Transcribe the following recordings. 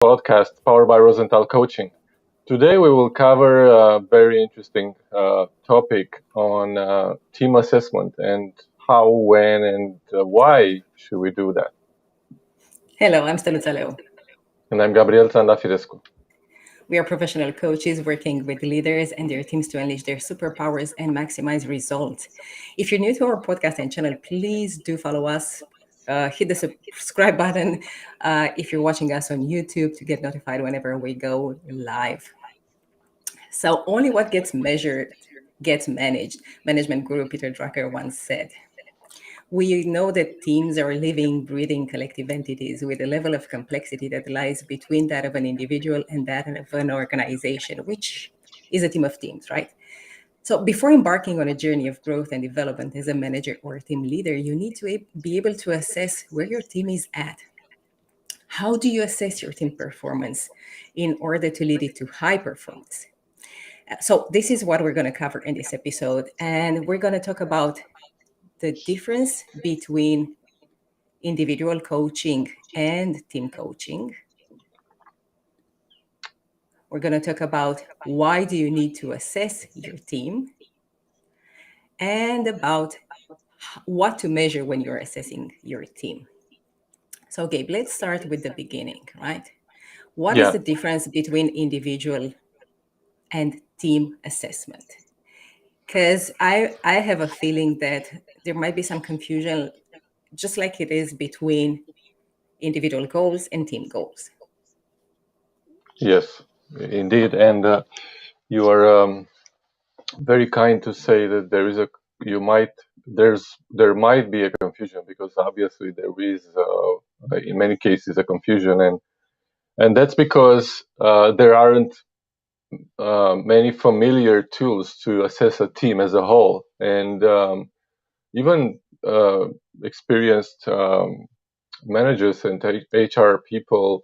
podcast powered by Rosenthal Coaching. Today we will cover a very interesting topic on team assessment and how, when, and why should we do that. Hello, I'm Steluța Leu. And I'm Gabriel Trandafidescu. We are professional coaches working with leaders and their teams to unleash their superpowers and maximize results. If you're new to our podcast and channel, please do follow us. Hit the subscribe button if you're watching us on YouTube to get notified whenever we go live. So, only what gets measured gets managed. Management guru Peter Drucker once said. We know that teams are living, breathing collective entities with a level of complexity that lies between that of an individual and that of an organization, which is a team of teams, right? So before embarking on a journey of growth and development as a manager or a team leader, you need to be able to assess where your team is at. How do you assess your team performance in order to lead it to high performance? So this is what we're going to cover in this episode. And we're going to talk about the difference between individual coaching and team coaching. We're going to talk about why do you need to assess your team and about what to measure when you're assessing your team. So, Gabe, let's start with the beginning, right? What is Yeah, the difference between individual and team assessment? Because I have a feeling that there might be some confusion, just like it is between individual goals and team goals. yes, indeed. And you are very kind to say that there might be a confusion because obviously there is in many cases a confusion and that's because there aren't many familiar tools to assess a team as a whole, and even experienced managers and HR people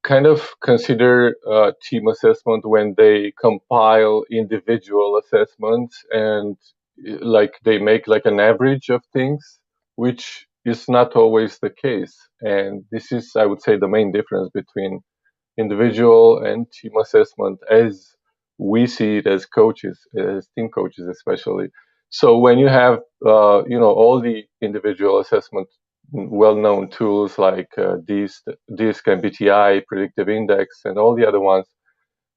kind of consider team assessment when they compile individual assessments and like they make like an average of things, which is not always the case. And this is, I would say, the main difference between individual and team assessment as we see it as coaches, as team coaches especially. So when you have all the individual assessment well-known tools like DISC and BTI, predictive index, and all the other ones,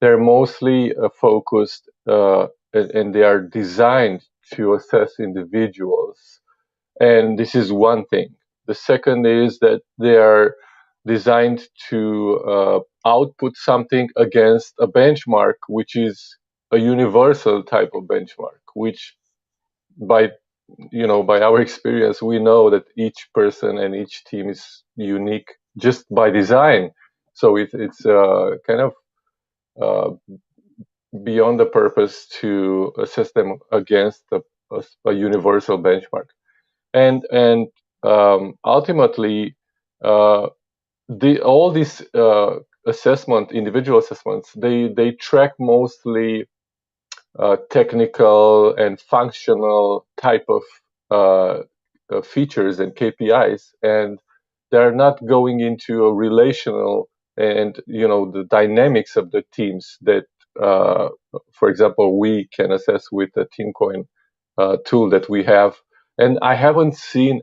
they're mostly focused and they are designed to assess individuals. And this is one thing. The second is that they are designed to output something against a benchmark, which is a universal type of benchmark, which by by our experience, we know that each person and each team is unique just by design. So it's kind of uh, beyond the purpose to assess them against a universal benchmark. And ultimately, uh, all these individual assessments, they track mostly technical and functional type of features and KPIs, and they're not going into a relational and the dynamics of the teams that, for example, we can assess with the TeamCoin tool that we have. And I haven't seen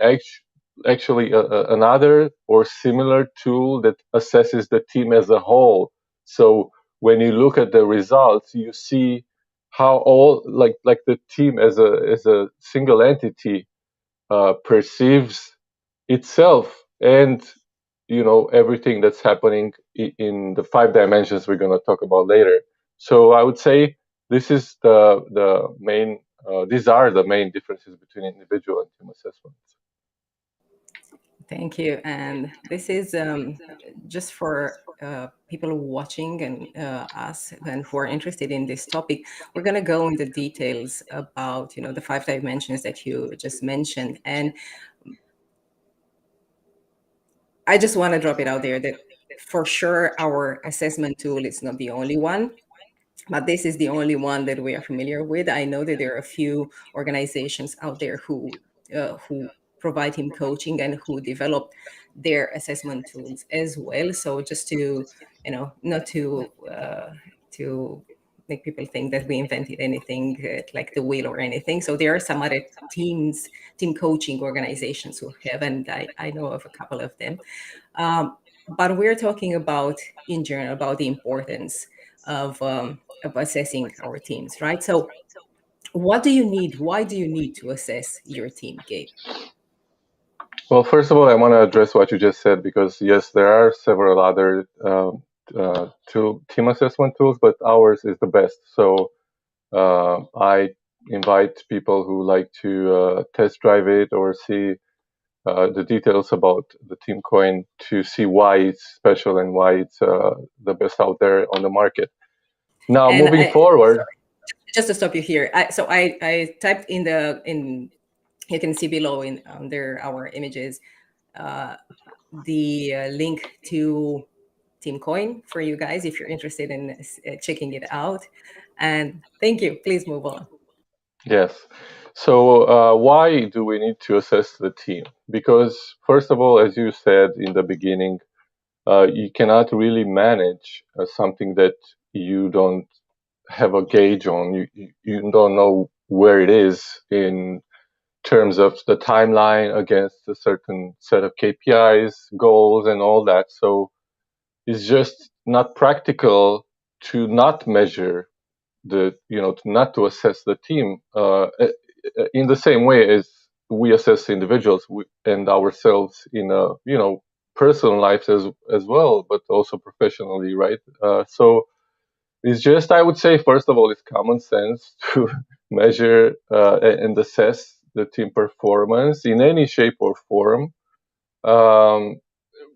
actually another or similar tool that assesses the team as a whole. So when you look at the results, you see how all like the team as a single entity perceives itself and everything that's happening in the 5 dimensions we're going to talk about later. So I would say this is the main these are the main differences between individual and team assessments. Thank you. And this is just for people watching and us and who are interested in this topic. We're going to go into details about, the 5 dimensions that you just mentioned. And I just want to drop it out there that for sure our assessment tool is not the only one, but this is the only one that we are familiar with. I know that there are a few organizations out there who provide him coaching and who develop their assessment tools as well. So just to not to make people think that we invented anything like the wheel or anything. So there are some other team coaching organizations who have, and I know of a couple of them. But we're talking about, in general, about the importance of assessing our teams, right? So what do you need? Why do you need to assess your team, Gabe? Well, first of all, I want to address what you just said because yes, there are several other team assessment tools, but ours is the best. So I invite people who like to test drive it or see the details about the team coin to see why it's special and why it's the best out there on the market. Now, And moving forward, just to stop you here, I typed in you can see below in under our images uh, the link to Teamcoin for you guys if you're interested in checking it out. And thank you. Please move on. yes. So, why do we need to assess the team? Because, first of all, as you said in the beginning, you cannot really manage something that you don't have a gauge on. You don't know where it is in terms of the timeline against a certain set of KPIs, goals, and all that. So it's just not practical to not measure to not to assess the team in the same way as we assess individuals and ourselves in personal lives as well, but also professionally, right? So it's just, I would say, first of all, it's common sense to measure and assess the team performance in any shape or form. Um,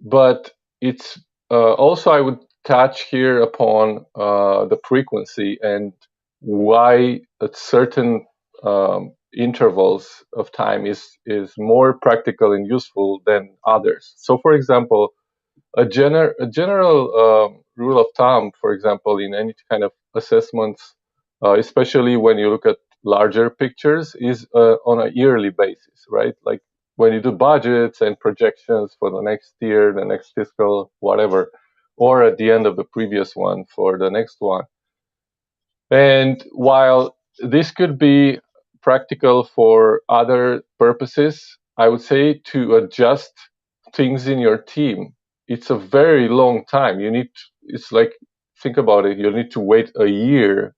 but it's also, I would touch here upon the frequency and why at certain intervals of time is more practical and useful than others. So, for example, a general rule of thumb, for example, in any kind of assessments, especially when you look at larger pictures, is on a yearly basis, right? Like when you do budgets and projections for the next year, the next fiscal, whatever, or at the end of the previous one for the next one. And while this could be practical for other purposes, I would say to adjust things in your team, it's a very long time. It's like, think about it, you need to wait a year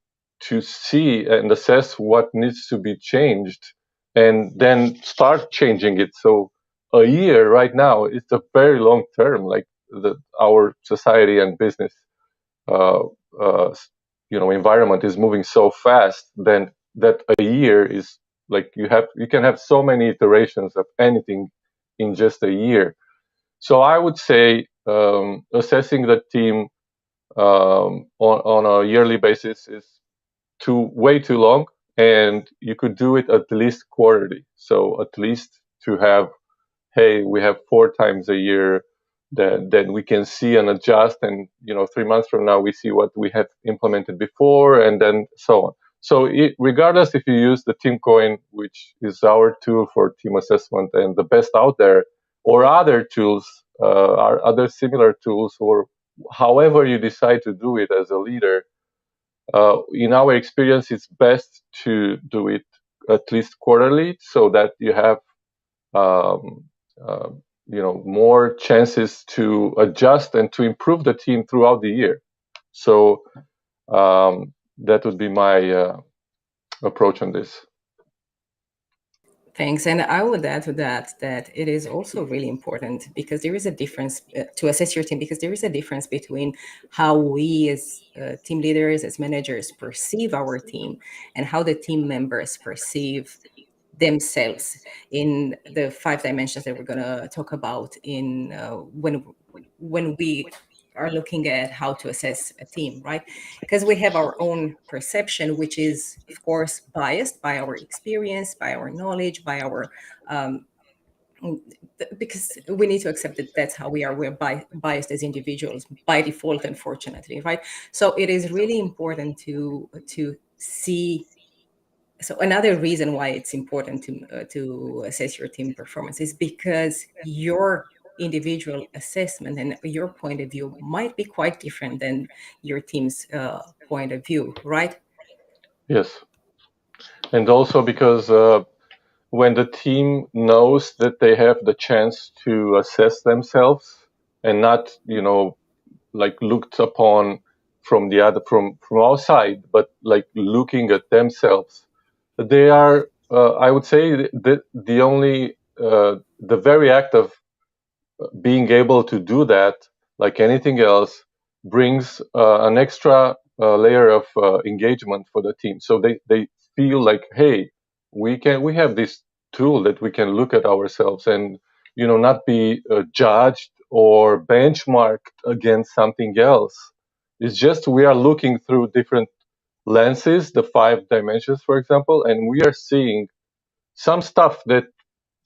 to see and assess what needs to be changed and then start changing it. So a year right now, it's a very long term, like our society and business uh, uh, environment is moving so fast then that a year is like you can have so many iterations of anything in just a year. So I would say assessing the team on a yearly basis is way too long, and you could do it at least quarterly, so at least to have, hey, we have 4 times a year that then we can see and adjust, and 3 months from now we see what we had implemented before, and then so on. So regardless if you use the team coin, which is our tool for team assessment and the best out there, or other tools, or other similar tools, or however you decide to do it as a leader, in our experience it's best to do it at least quarterly so that you have um, uh, more chances to adjust and to improve the team throughout the year. So that would be my approach on this. Thanks. And I would add to that it is also really important because there is a difference to assess your team, because there is a difference between how we as team leaders, as managers perceive our team and how the team members perceive themselves in the 5 dimensions that we're going to talk about in when we are looking at how to assess a team, right? Because we have our own perception, which is of course biased by our experience, by our knowledge, by our um, because we need to accept that that's how we are. We're biased as individuals by default, unfortunately, right? So it is really important to see. So another reason why it's important to assess your team performance is because your individual assessment, and your point of view might be quite different than your team's point of view, right? Yes, and also because when the team knows that they have the chance to assess themselves and not, like looked upon from the other from outside, but like looking at themselves, they are, I would say, the only the very act of being able to do that, like anything else, brings an extra layer of engagement for the team. So they feel like, hey, we have this tool that we can look at ourselves and not be judged or benchmarked against something else. It's just we are looking through different lenses, the 5 dimensions, for example, and we are seeing some stuff that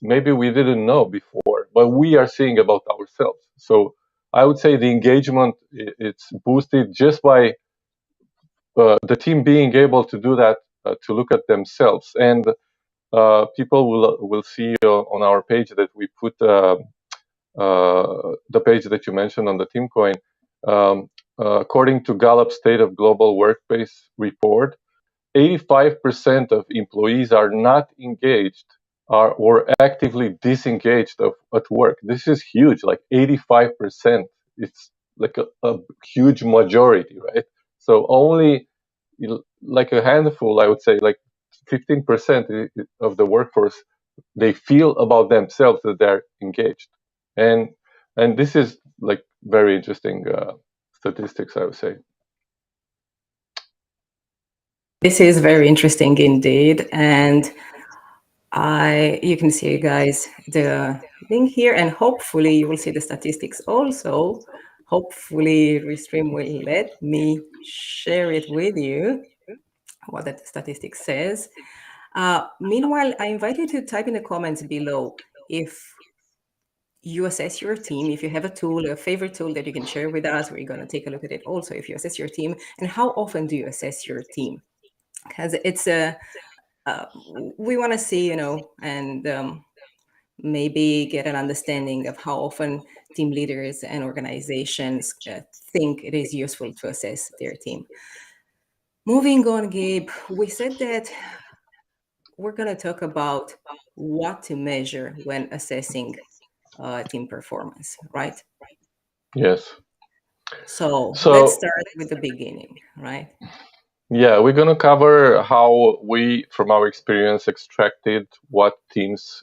maybe we didn't know before, but we are seeing about ourselves. So I would say the engagement, it's boosted just by the team being able to do that, to look at themselves. And people will see on our page that we put the page that you mentioned on the team coin. Um, According to Gallup State of Global Workplace report, 85% of employees are not engaged or actively disengaged at work. This is huge, like 85%. It's like a huge majority, right? So only like a handful, I would say, like 15% of the workforce, they feel about themselves that they're engaged. And and this is like very interesting statistics, I would say. This is very interesting indeed, and you can see, guys, the link here, and hopefully you will see the statistics also. Hopefully Restream will let me share it with you, what that statistic says. Meanwhile, I invite you to type in the comments below if you assess your team, if you have a tool, a favorite tool that you can share with us. We're going to take a look at it also, if you assess your team, and how often do you assess your team? Because it's a we want to see, and maybe get an understanding of how often team leaders and organizations think it is useful to assess their team. Moving on, Gabe, we said that we're going to talk about what to measure when assessing team performance, right? Yes. So let's So start with the beginning, right? yeah, we're going to cover how we, from our experience, extracted what teams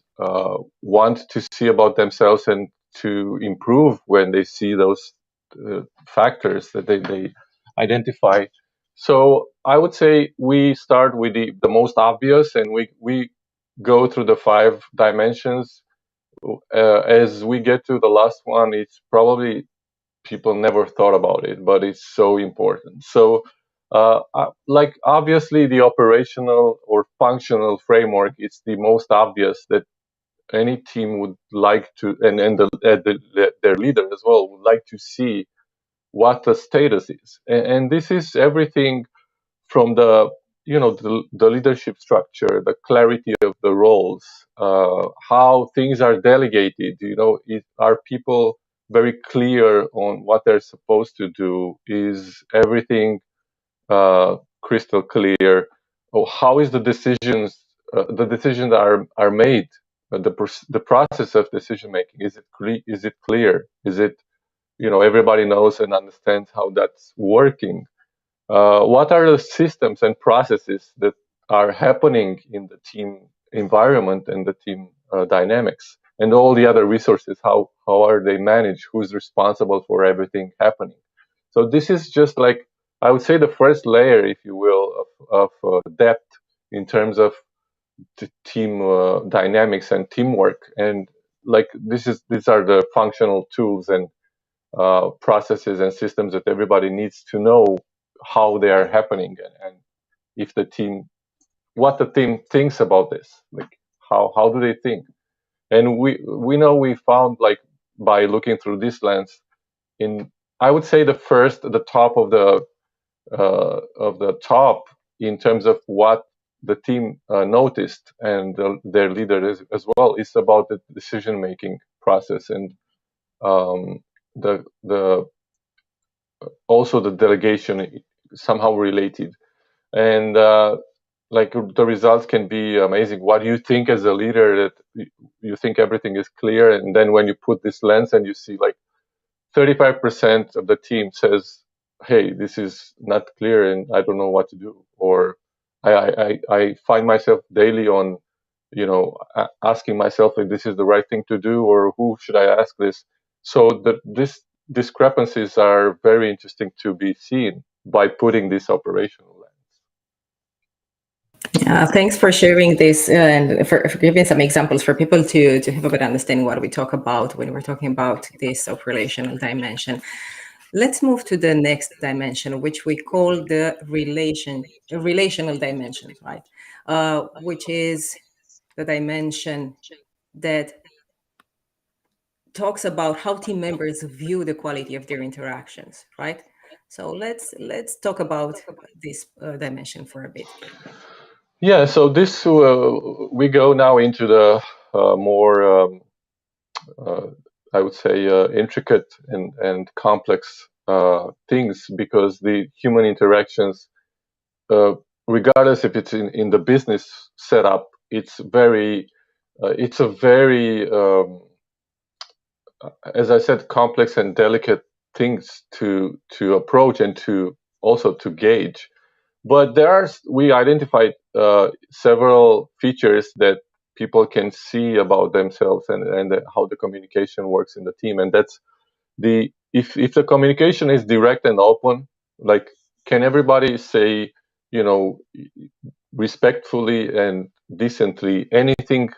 want to see about themselves and to improve when they see those factors that they identify. So I would say we start with the most obvious, and we go through the 5 dimensions. As we get to the last one, it's probably people never thought about it, but it's so important. So, like obviously, the operational or functional framework is the most obvious that any team would like to, and their leader as well would like to see what the status is, and this is everything from the leadership structure, the clarity of the roles, how things are delegated. Are people very clear on what they're supposed to do? Is everything crystal clear? Or how is the decisions are made? The process of decision making, is it clear? Is it, everybody knows and understands how that's working? What are the systems and processes that are happening in the team environment and the team dynamics, and all the other resources? How are they managed? Who's responsible for everything happening? So this is just like, I would say, the first layer, if you will, of depth in terms of team dynamics and teamwork. And like these are the functional tools and processes and systems that everybody needs to know how they are happening, and if the team, what the team thinks about this, like how do they think? And we know, we found, like, by looking through this lens, in, I would say, the top of the top in terms of what the team noticed, and their leader as well, is about the decision making process. And the also the delegation somehow related, and like the results can be amazing. What you think as a leader, that you think everything is clear, and then when you put this lens and you see like 35% of the team says, "Hey, this is not clear, and I don't know what to do," or I find myself daily on, asking myself if this is the right thing to do, or who should I ask this. So this discrepancies are very interesting to be seen by putting this operational lens. Yeah, thanks for sharing this and for giving some examples for people to have a better understanding what we talk about when we're talking about this of relational dimension. Let's move to the next dimension, which we call the relational dimension, right? Which is the dimension that talks about how team members view the quality of their interactions, right? So let's talk about this dimension for a bit, Gabe. Yeah, so this we go now into the more uh, I would say intricate and complex things, because the human interactions, uh, regardless if it's in the business setup, it's a very as I said, complex and delicate things to approach and to also to gauge. But we identified several features that people can see about themselves, and how the communication works in the team. And that's if the communication is direct and open, like, can everybody say, you know, respectfully and decently anything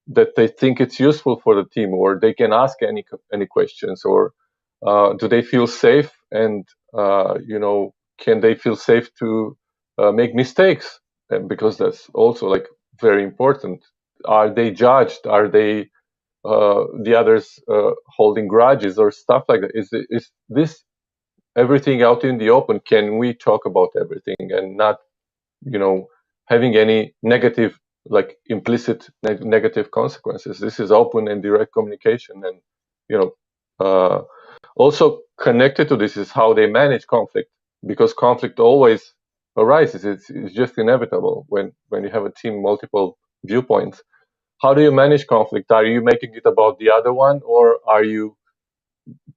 that they think it's useful for the team, or they can ask any questions, or do they feel safe, and can they feel safe to make mistakes? And because that's also like very important. Are they judged? Are they the others holding grudges or stuff like that? Is this everything out in the open? Can we talk about everything and not, you know, having any negative, like implicit negative consequences? This is open and direct communication. And you know, also connected to this is how they manage conflict, because conflict always arises. It's just inevitable when you have a team, multiple viewpoints. How do you manage conflict? Are you making it about the other one, or are you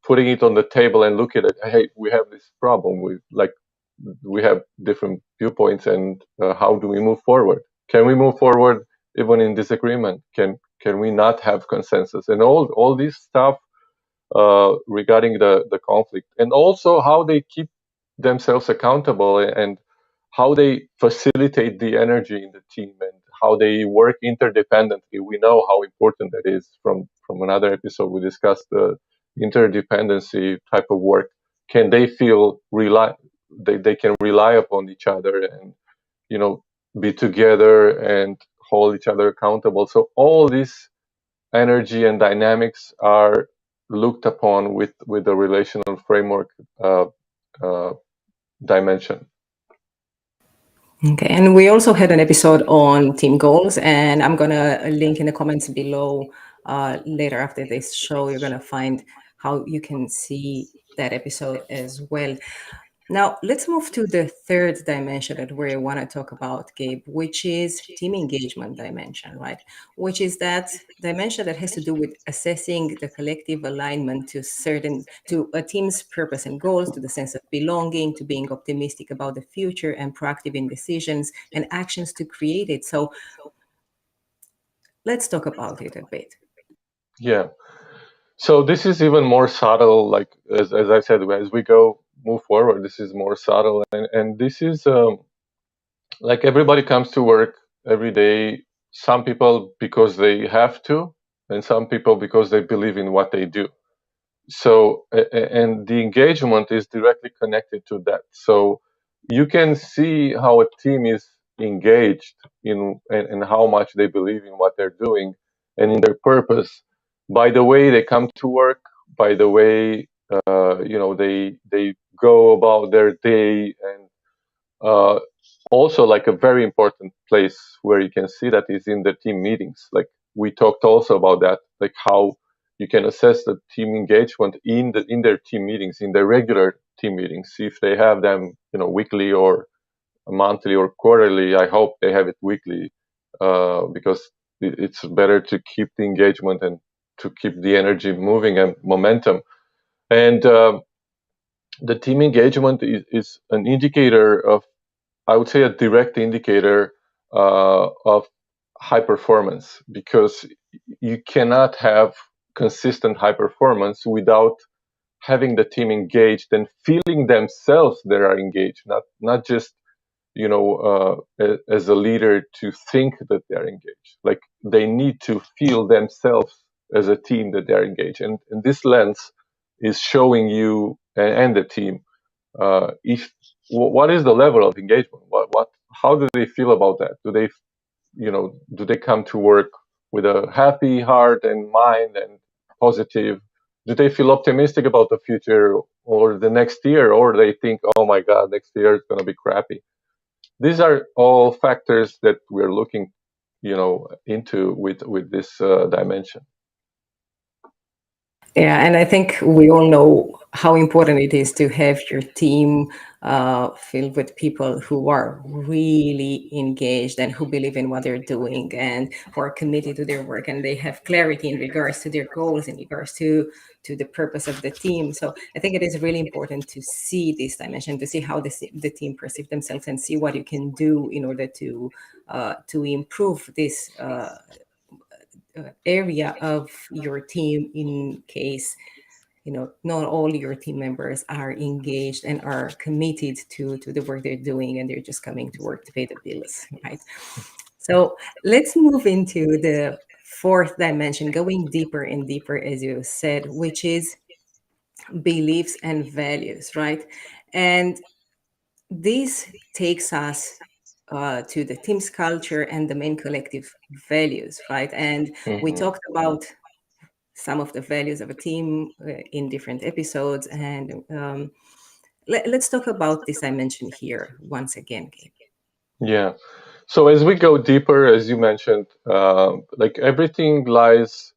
putting it on the table and look at it? Hey, we have this problem. We have different viewpoints, and how do we move forward? Can we move forward even in disagreement? Can we not have consensus? And all this stuff regarding the conflict, and also how they keep themselves accountable, and how they facilitate the energy in the team, and how they work interdependently. We know how important that is from another episode. We discussed the interdependency type of work. Can they feel they can rely upon each other, and you know, be together and hold each other accountable? So all these energy and dynamics are looked upon with the relational framework uh, dimension. Okay, and we also had an episode on team goals, and I'm gonna link in the comments below. Later after this show, you're gonna find how you can see that episode as well. Now, let's move to the third dimension that we want to talk about, Gabe, which is team engagement dimension, right? Which is that dimension that has to do with assessing the collective alignment to a team's purpose and goals, to the sense of belonging, to being optimistic about the future and proactive in decisions and actions to create it. So let's talk about it a bit. Yeah. So this is even more subtle. Like as I said, as we move forward, this is more subtle, and this is like everybody comes to work every day. Some people because they have to, and some people because they believe in what they do. So and the engagement is directly connected to that. So you can see how a team is engaged in, and how much they believe in what they're doing and in their purpose, by the way they come to work, by the way they go about their day. And uh, also, like, a very important place where you can see that is in the team meetings. Like, we talked also about that, like how you can assess the team engagement in their team meetings, in their regular team meetings. See if they have them, weekly or monthly or quarterly. I hope they have it weekly, because it's better to keep the engagement and to keep the energy moving and momentum. And the team engagement is an indicator of, I would say, a direct indicator of high performance, because you cannot have consistent high performance without having the team engaged and feeling themselves they are engaged, not just as a leader to think that they are engaged. Like, they need to feel themselves as a team that they are engaged, and this lens is showing you and the team if what is the level of engagement, what how do they feel about that. Do they come to work with a happy heart and mind and positive? Do they feel optimistic about the future or the next year, or they think, oh my god, next year is going to be crappy? These are all factors that we're looking into with this dimension. Yeah, and I think we all know how important it is to have your team filled with people who are really engaged and who believe in what they're doing and who are committed to their work, and they have clarity in regards to their goals, in regards to the purpose of the team. So I think it is really important to see this dimension, to see how the team perceive themselves, and see what you can do in order to improve this area of your team, in case not all your team members are engaged and are committed to the work they're doing, and they're just coming to work to pay the bills, right? So let's move into the fourth dimension, going deeper and deeper, as you said, which is beliefs and values, right? And this takes us to the team's culture and the main collective values, right? And we Hmm. talked about some of the values of a team in different episodes. And let's talk about this dimension here once again, Gabe. Yeah. So as we go deeper, as you mentioned, like, everything lies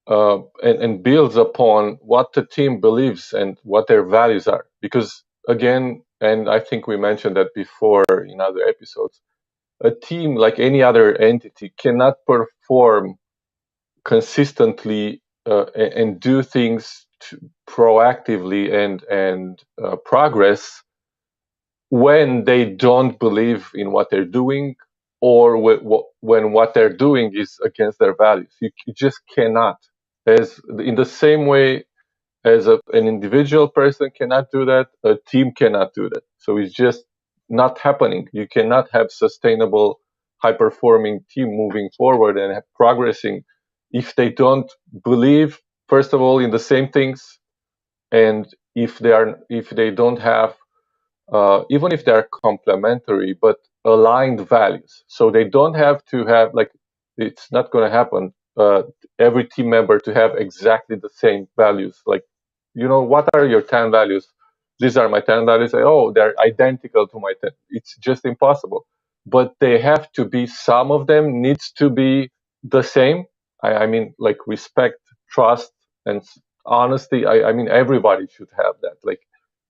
and builds upon what the team believes and what their values are. Because, again, and I think we mentioned that before in other episodes, a team, like any other entity, cannot perform consistently and do things proactively and progress when they don't believe in what they're doing, or when what they're doing is against their values. You just cannot. As in the same way as an individual person cannot do that, a team cannot do that. So it's just not happening. You cannot have sustainable, high performing team moving forward and progressing if they don't believe, first of all, in the same things, and if they don't have, even if they're complementary, but aligned values. So they don't have to have, like, it's not going to happen, every team member to have exactly the same values. Like, what are your 10 values? These are my 10 values. Oh, they're identical to my 10. It's just impossible. But they have to be, some of them needs to be the same. I mean, like, respect, trust, and honesty. I mean, everybody should have that. Like,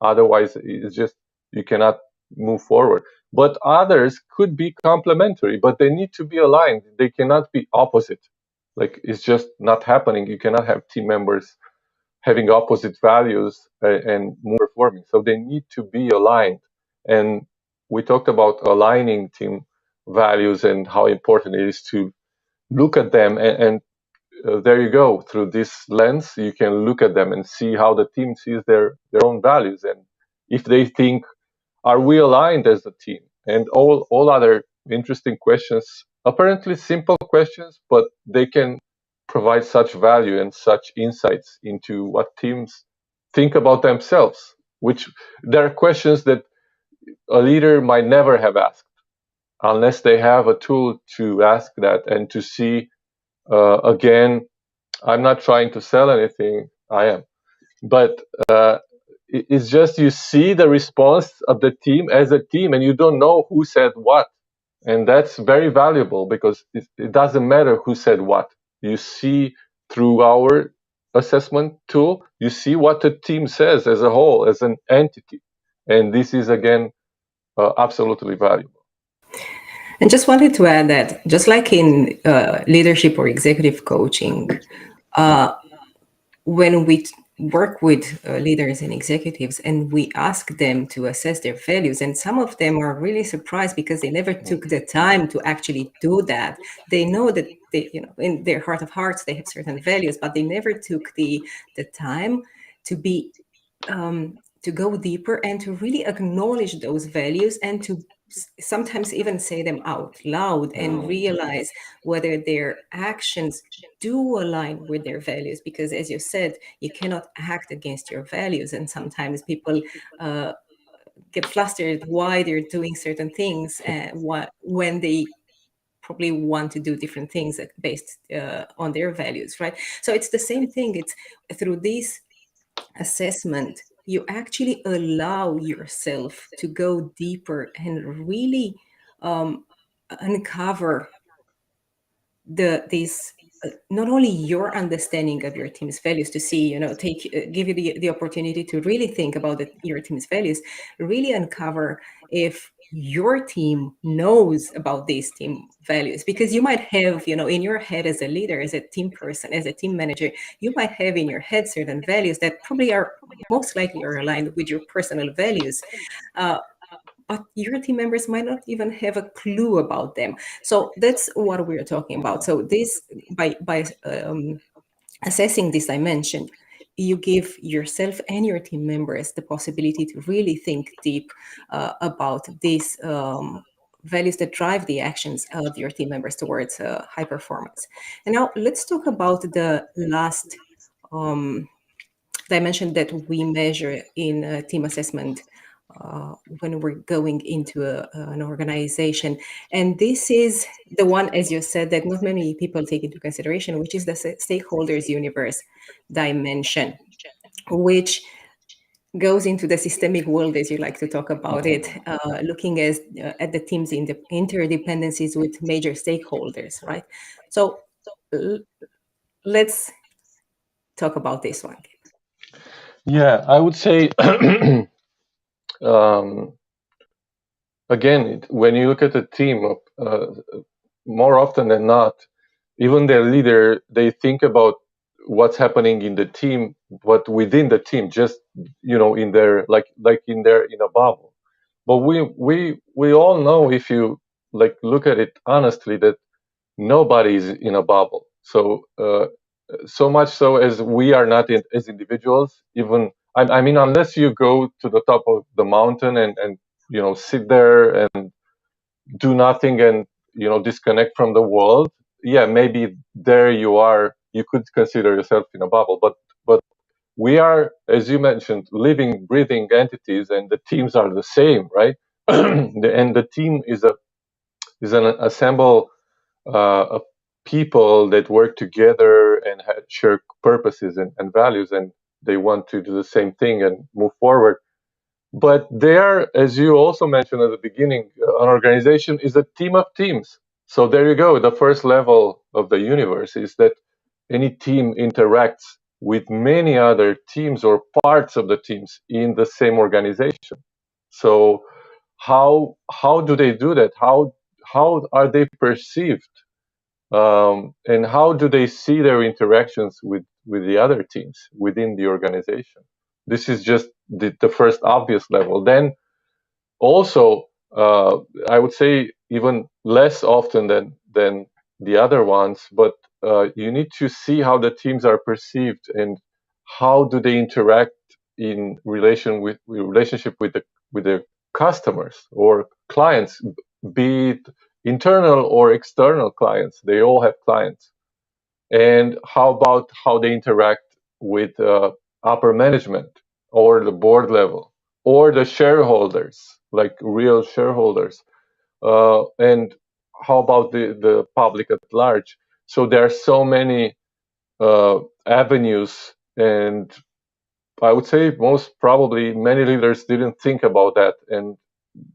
otherwise, it's just, you cannot move forward. But others could be complementary, but they need to be aligned. They cannot be opposite. Like, it's just not happening. You cannot have team members having opposite values and more performing. So they need to be aligned. And we talked about aligning team values and how important it is to look at them. And there you go. Through this lens, you can look at them and see how the team sees their own values, and if they think, are we aligned as a team? And all other interesting questions, apparently simple questions, but they can provide such value and such insights into what teams think about themselves, which there are questions that a leader might never have asked unless they have a tool to ask that and to see, again, I'm not trying to sell anything, I am, but it's just, you see the response of the team as a team, and you don't know who said what, and that's very valuable, because it doesn't matter who said what. You see through our assessment tool, you see what the team says as a whole, as an entity. And this is, again, absolutely valuable. And just wanted to add that just like in leadership or executive coaching, when we work with leaders and executives and we ask them to assess their values, and some of them are really surprised because they never took the time to actually do that. They know that they, in their heart of hearts, they have certain values, but they never took the time to be to go deeper and to really acknowledge those values and to sometimes even say them out loud and realize whether their actions do align with their values. Because, as you said, you cannot act against your values. And sometimes people get flustered why they're doing certain things when they probably want to do different things based on their values, right? So it's the same thing. It's through these assessment, you actually allow yourself to go deeper and really uncover these not only your understanding of your team's values to see, take give you the opportunity to really think about your team's values, really uncover if your team knows about these team values. Because you might have, in your head as a leader, as a team person, as a team manager, you might have in your head certain values that probably are most likely are aligned with your personal values, but your team members might not even have a clue about them. So that's what we're talking about. So this, by assessing this dimension, you give yourself and your team members the possibility to really think deep about these values that drive the actions of your team members towards high performance. And now let's talk about the last dimension that we measure in team assessment when we're going into an organization. And this is the one, as you said, that not many people take into consideration, which is the stakeholders universe dimension, which goes into the systemic world, as you like to talk about it, looking at the team's interdependencies with major stakeholders, right? So l- let's talk about this one. Yeah, I would say, um, again, when you look at a team, more often than not, even their leader, they think about what's happening in the team, but within the team, just in their like in a bubble. But we all know, if you look at it honestly, that nobody is in a bubble. So much so as we are not as individuals. Even I mean, unless you go to the top of the mountain and sit there and do nothing and disconnect from the world, yeah, maybe there you are, you could consider yourself in a bubble. But we are, as you mentioned, living, breathing entities, and the teams are the same, right? And the team is an assemble of people that work together and share purposes and values, and they want to do the same thing and move forward. But there, as you also mentioned at the beginning, an organization is a team of teams. So there you go. The first level of the universe is that any team interacts with many other teams or parts of the teams in the same organization. So how do they do that? How are they perceived? And how do they see their interactions with the other teams within the organization? This is just the first obvious level. Then also, I would say even less often than the other ones, but you need to see how the teams are perceived and how do they interact in relationship with the customers or clients, be it internal or external clients. They all have clients. And how about how they interact with upper management or the board level or the shareholders, like real shareholders? And how about the public at large? So there are so many avenues, and I would say most probably many leaders didn't think about that, and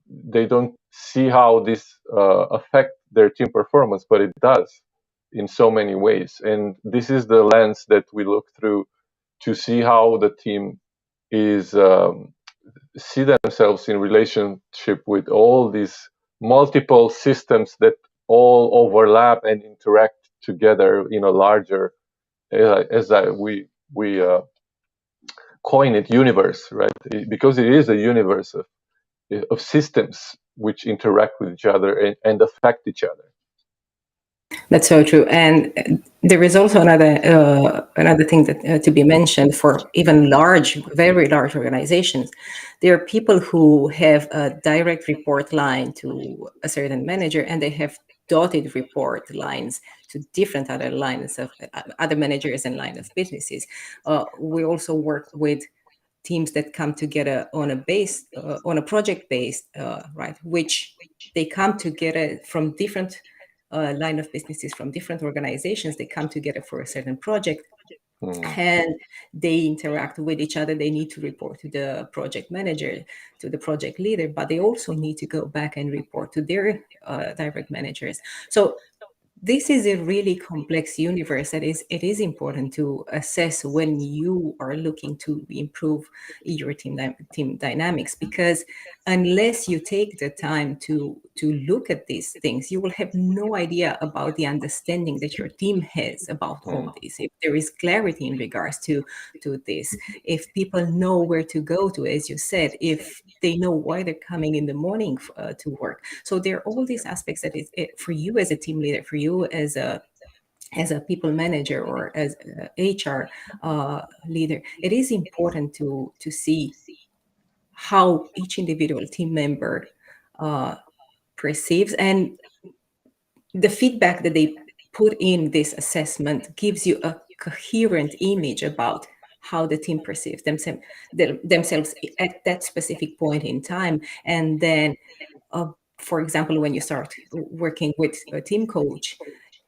they don't see how this affect their team performance, but it does. in so many ways. And this is the lens that we look through to see how the team is see themselves in relationship with all these multiple systems that all overlap and interact together in a larger, we coin it, universe, right? Because it is a universe of systems which interact with each other and affect each other. That's so true. And there is also another thing that to be mentioned for even large, very large organizations. There are people who have a direct report line to a certain manager, and they have dotted report lines to different other lines of other managers and line of businesses. We also work with teams that come together on a project based, right, which they come together from different line of businesses, from different organizations. They come together for a certain project, and they interact with each other. They need to report to the project manager, to the project leader, but they also need to go back and report to their direct managers. So this is a really complex universe that it is important to assess when you are looking to improve your team dynamics, because unless you take the time to look at these things, you will have no idea about the understanding that your team has about all this. If there is clarity in regards to this, if people know where to go to, as you said, if they know why they're coming in the morning to work. So there are all these aspects that for you as a team leader, for you as a people manager or as a HR leader, it is important to see how each individual team member perceives, and the feedback that they put in this assessment gives you a coherent image about how the team perceives themselves at that specific point in time. And then, for example, when you start working with a team coach,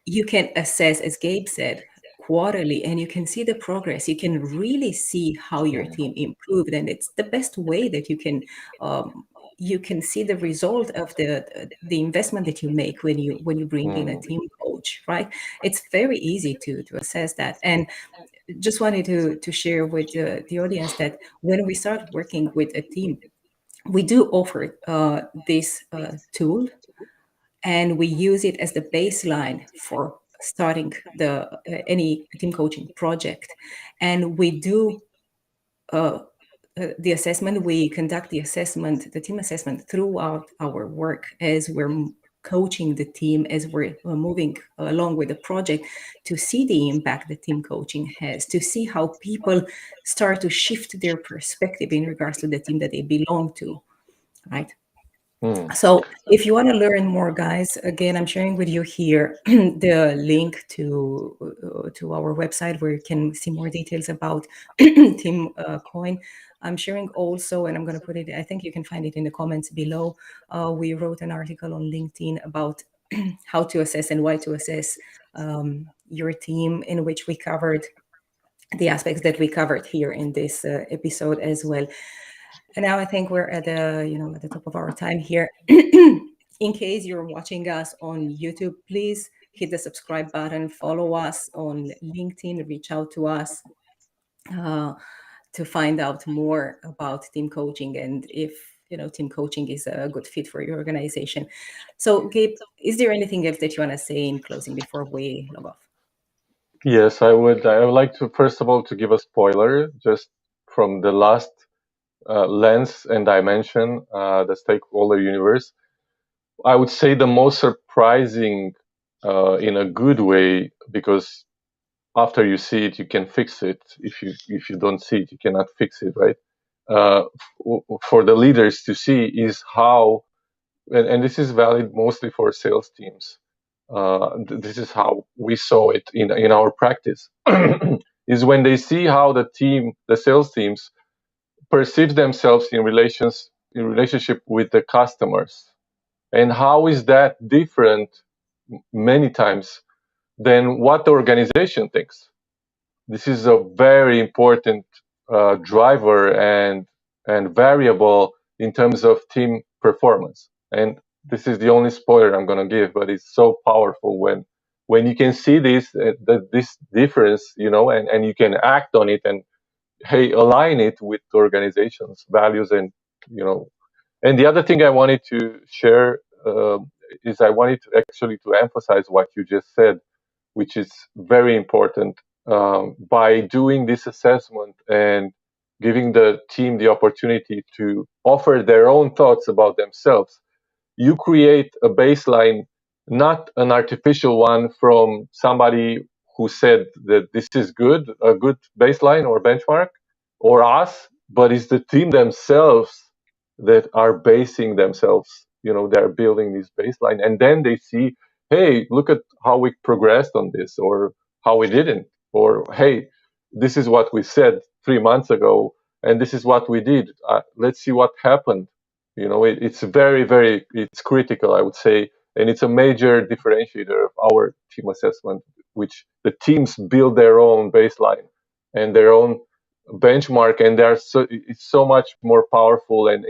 you can assess, as Gabe said, quarterly, and you can see the progress. You can really see how your team improved, and it's the best way that you can see the result of the investment that you make when you bring in a team coach, right? It's very easy to assess that. And just wanted to share with the audience that when we start working with a team, we do offer this tool, and we use it as the baseline for starting any team coaching project. And we do the assessment. We conduct the team assessment throughout our work as we're coaching the team, as we're moving along with the project, to see the impact that team coaching has, to see how people start to shift their perspective in regards to the team that they belong to, right? So if you want to learn more, guys, again, I'm sharing with you here the link to our website where you can see more details about Team Coin. I'm sharing also, and I'm going to put it, I think you can find it in the comments below. We wrote an article on LinkedIn about how to assess and why to assess your team, in which we covered the aspects that we covered here in this episode as well. And now I think we're at the top of our time here. In case you're watching us on YouTube, please hit the subscribe button, follow us on LinkedIn, reach out to us to find out more about team coaching, and if team coaching is a good fit for your organization. So Gabe, is there anything else that you want to say in closing before we log off? Yes, I would. I would like to first of all to give a spoiler just from the last lens and dimension, the stakeholder universe. I would say the most surprising, in a good way, because after you see it, you can fix it. If you don't see it, you cannot fix it, right? For the leaders to see is how, and this is valid mostly for sales teams. This is how we saw it in our practice. Is when they see how the sales teams perceive themselves in relationship with the customers, and how is that different many times than what the organization thinks. This is a very important driver and variable in terms of team performance. And this is the only spoiler I'm going to give, but it's so powerful when you can see this difference, and you can act on it, and hey, align it with the organization's values, and you know and the other thing I wanted to share, is I wanted to actually to emphasize what you just said, which is very important. By doing this assessment and giving the team the opportunity to offer their own thoughts about themselves, you create a baseline, not an artificial one from somebody who said that this is good, a good baseline or benchmark, or us, but it's the team themselves that are basing themselves. They're building this baseline, and then they see, hey, look at how we progressed on this, or how we didn't, or hey, this is what we said 3 months ago, and this is what we did. Let's see what happened. It's very, very, it's critical, I would say, and it's a major differentiator of our team assessment, which the teams build their own baseline and their own benchmark, and it's so much more powerful and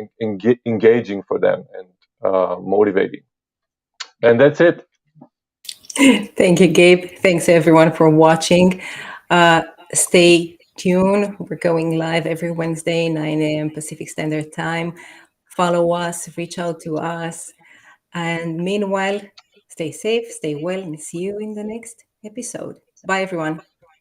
engaging for them, and motivating. And that's it. Thank you, Gabe. Thanks everyone for watching. Uh, Stay tuned. We're going live every Wednesday, 9 a.m. Pacific Standard Time. Follow us, reach out to us. And meanwhile, stay safe, stay well, and see you in the next episode. Bye, everyone.